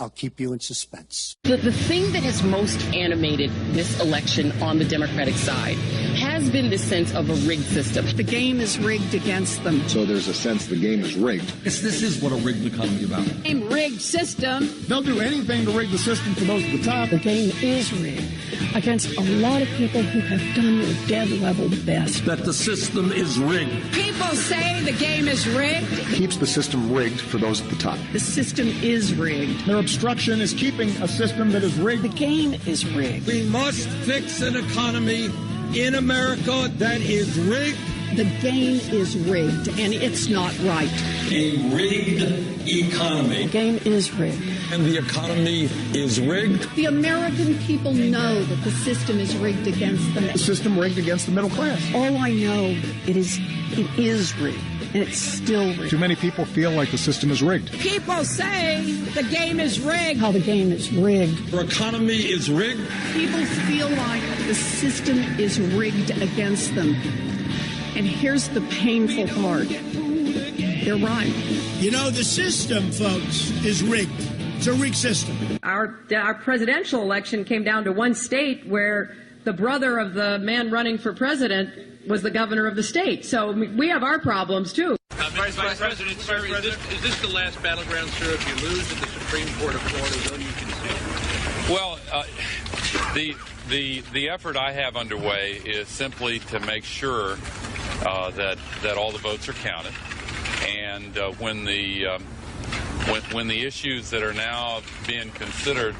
I'll keep you in suspense. The thing that has most animated this election on the Democratic side has been this sense of a rigged system. The game is rigged against them. So there's a sense the game is rigged. This is what a rigged economy is about. A rigged system. They'll do anything to rig the system for those at the top. The game is rigged against a lot of people who have done their dead level best. That the system is rigged. People say the game is rigged. Keeps the system rigged for those at the top. The system is rigged. Their obstruction is keeping a system that is rigged. The game is rigged. We must fix an economy in America that is rigged. The game is rigged, and it's not right. A rigged economy. The game is rigged. And the economy is rigged. The American people know that the system is rigged against them. The system rigged against the middle class. All I know, it is rigged, and it's still rigged. Too many people feel like the system is rigged. People say the game is rigged. How the game is rigged. Our economy is rigged. People feel like the system is rigged against them. And here's the painful part. They're right. You know, the system, folks, is rigged. It's a rigged system. Our presidential election came down to one state where the brother of the man running for president was the governor of the state. So we have our problems, too. Vice President, sir, is this the last battleground, sir? If you lose at the Supreme Court of Florida, will you concede? Well, the effort I have underway is simply to make sure that all the votes are counted, and when the issues that are now being considered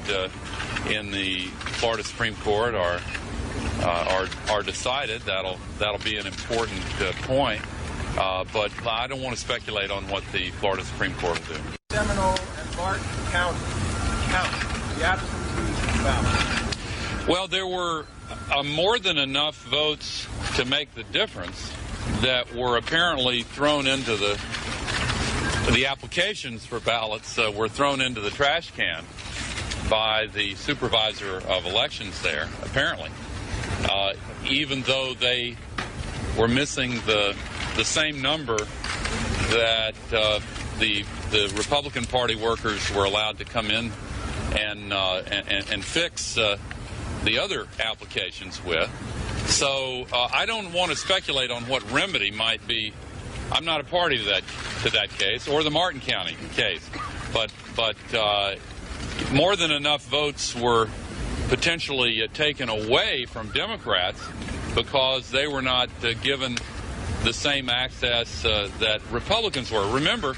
in the Florida Supreme Court are decided, that'll be an important point. But I don't want to speculate on what the Florida Supreme Court will do. Seminole and Martin County count the absentee ballot. Well, there were more than enough votes to make the difference that were apparently thrown into the applications for ballots were thrown into the trash can by the supervisor of elections there, apparently, even though they were missing the same number that the Republican Party workers were allowed to come in and fix the other applications with. So I don't want to speculate on what remedy might be. I'm not a party to that case or the Martin County case, but more than enough votes were potentially taken away from Democrats because they were not given the same access that Republicans were. Remember,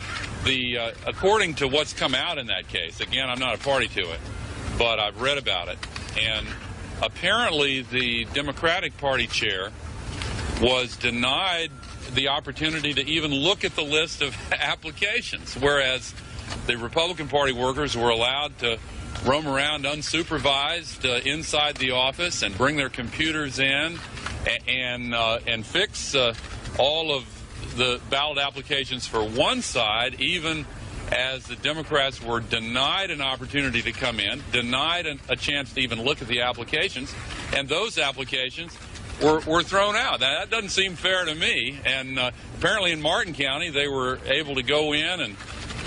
according to what's come out in that case, again, I'm not a party to it, but I've read about it, and apparently the Democratic Party chair was denied the opportunity to even look at the list of applications, whereas the Republican Party workers were allowed to roam around unsupervised inside the office and bring their computers in and fix all of the ballot applications for one side, even as the Democrats were denied an opportunity to come in, denied a chance to even look at the applications, and those applications were thrown out. Now, that doesn't seem fair to me, and apparently in Martin County they were able to go in and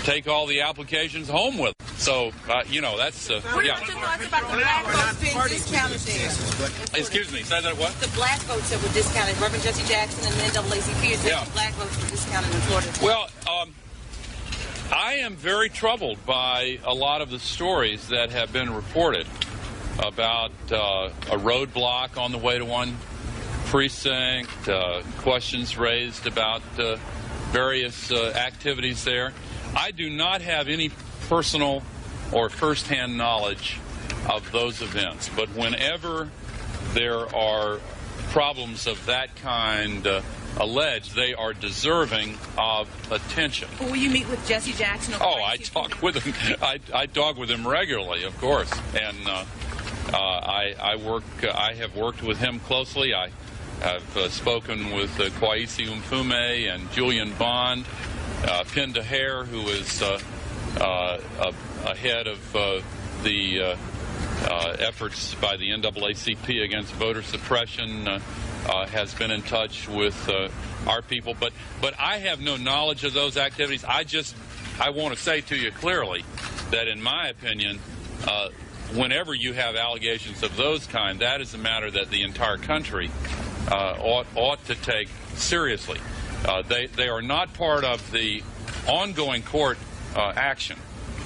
take all the applications home with them. So, that's, yeah. What are your thoughts about the black votes being discounted there? Excuse me, say that what? The black votes that were discounted, Reverend Jesse Jackson and the NAACP, the black votes were discounted in Florida. Well, I am very troubled by a lot of the stories that have been reported about a roadblock on the way to one precinct, questions raised about various activities there. I do not have any personal or firsthand knowledge of those events, but whenever there are problems of that kind alleged, they are deserving of attention. Will you meet with Jesse Jackson? I talk with him. I talk with him regularly, of course, and I have worked with him closely. I have spoken with Kweisi Mfume and Julian Bond, Penda Hare, who is ahead of the efforts by the NAACP against voter suppression, has been in touch with our people. But I have no knowledge of those activities. I want to say to you clearly that, in my opinion, whenever you have allegations of those kind, that is a matter that the entire country ought to take seriously. They are not part of the ongoing court action,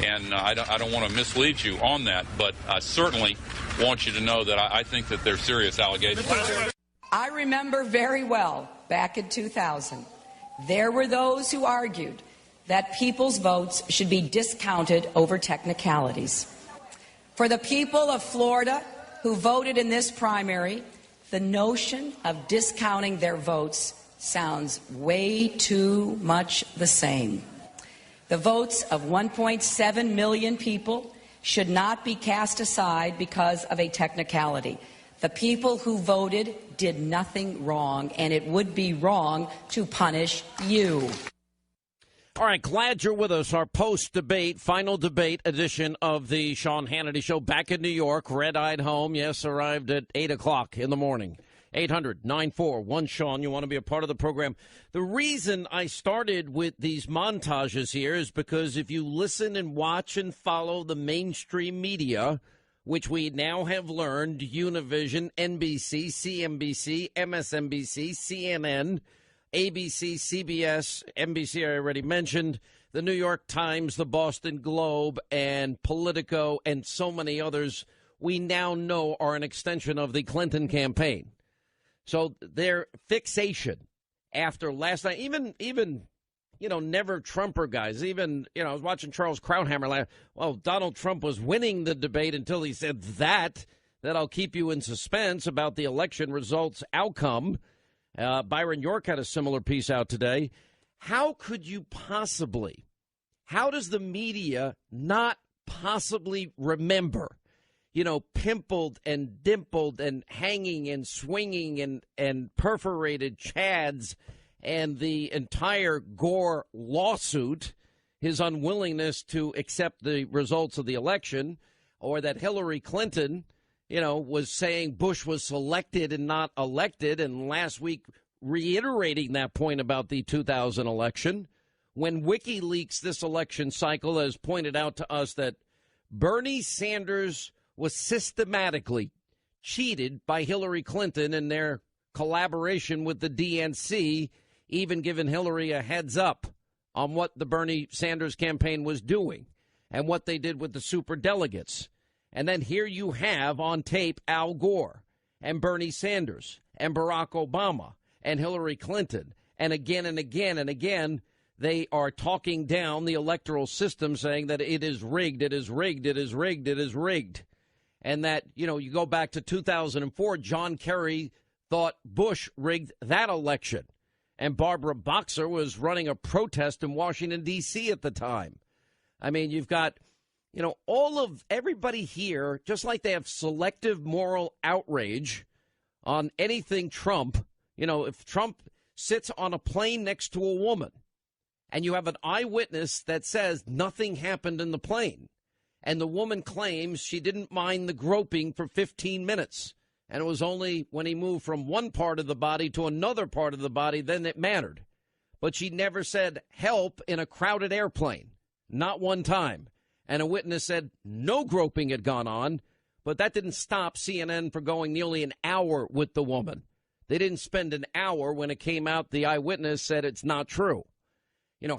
and I don't want to mislead you on that, but I certainly want you to know that I think that they're serious allegations. I remember very well back in 2000, there were those who argued that people's votes should be discounted over technicalities. For the people of Florida who voted in this primary, the notion of discounting their votes sounds way too much the same. The votes of 1.7 million people should not be cast aside because of a technicality. The people who voted did nothing wrong, and it would be wrong to punish you. All right, glad you're with us. Our post-debate, final debate edition of the Sean Hannity Show back in New York, red-eyed home. Yes, arrived at 8 o'clock in the morning. 800-941-SEAN. You want to be a part of the program. The reason I started with these montages here is because if you listen and watch and follow the mainstream media, which we now have learned, Univision, NBC, CNBC, MSNBC, CNN, ABC, CBS, NBC I already mentioned, the New York Times, the Boston Globe, and Politico, and so many others we now know are an extension of the Clinton campaign. So their fixation after last night, even never Trumper guys, I was watching Charles Krauthammer. Donald Trump was winning the debate until he said that I'll keep you in suspense about the election results outcome. Byron York had a similar piece out today. How could you possibly, how does the media not possibly remember, pimpled and dimpled and hanging and swinging and perforated Chads and the entire Gore lawsuit, his unwillingness to accept the results of the election, or that Hillary Clinton, was saying Bush was selected and not elected, and last week reiterating that point about the 2000 election, when WikiLeaks this election cycle has pointed out to us that Bernie Sanders was systematically cheated by Hillary Clinton in their collaboration with the DNC, even giving Hillary a heads up on what the Bernie Sanders campaign was doing and what they did with the superdelegates. And then here you have on tape Al Gore and Bernie Sanders and Barack Obama and Hillary Clinton. And again and again and again, they are talking down the electoral system, saying that it is rigged, it is rigged, it is rigged, it is rigged. And that, you go back to 2004, John Kerry thought Bush rigged that election. And Barbara Boxer was running a protest in Washington, D.C. at the time. I mean, you've got, everybody here, just like they have selective moral outrage on anything Trump. If Trump sits on a plane next to a woman and you have an eyewitness that says nothing happened in the plane, and the woman claims she didn't mind the groping for 15 minutes, and it was only when he moved from one part of the body to another part of the body, then it mattered. But she never said help in a crowded airplane, not one time. And a witness said no groping had gone on, but that didn't stop CNN from going nearly an hour with the woman. They didn't spend an hour when it came out the eyewitness said it's not true.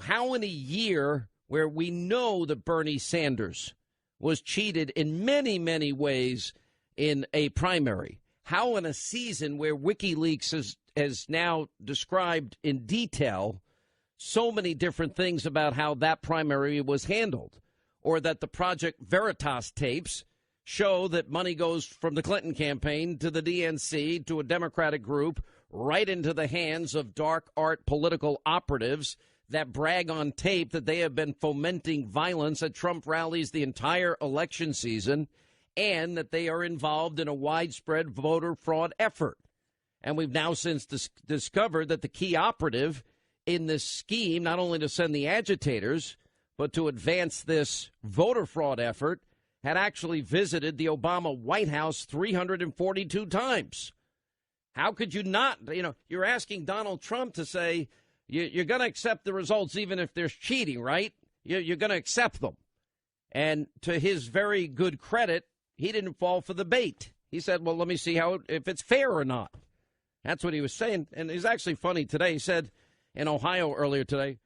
How in a year where we know that Bernie Sanders was cheated in many, many ways in a primary, how in a season where WikiLeaks has now described in detail so many different things about how that primary was handled, or that the Project Veritas tapes show that money goes from the Clinton campaign to the DNC to a Democratic group right into the hands of dark art political operatives that brag on tape that they have been fomenting violence at Trump rallies the entire election season, and that they are involved in a widespread voter fraud effort. And we've now since discovered that the key operative in this scheme, not only to send the agitators, but to advance this voter fraud effort, had actually visited the Obama White House 342 times. How could you not? You're asking Donald Trump to say you're going to accept the results even if there's cheating, right? You're going to accept them. And to his very good credit, he didn't fall for the bait. He said, well, let me see if it's fair or not. That's what he was saying. And it's actually funny today. He said in Ohio earlier today,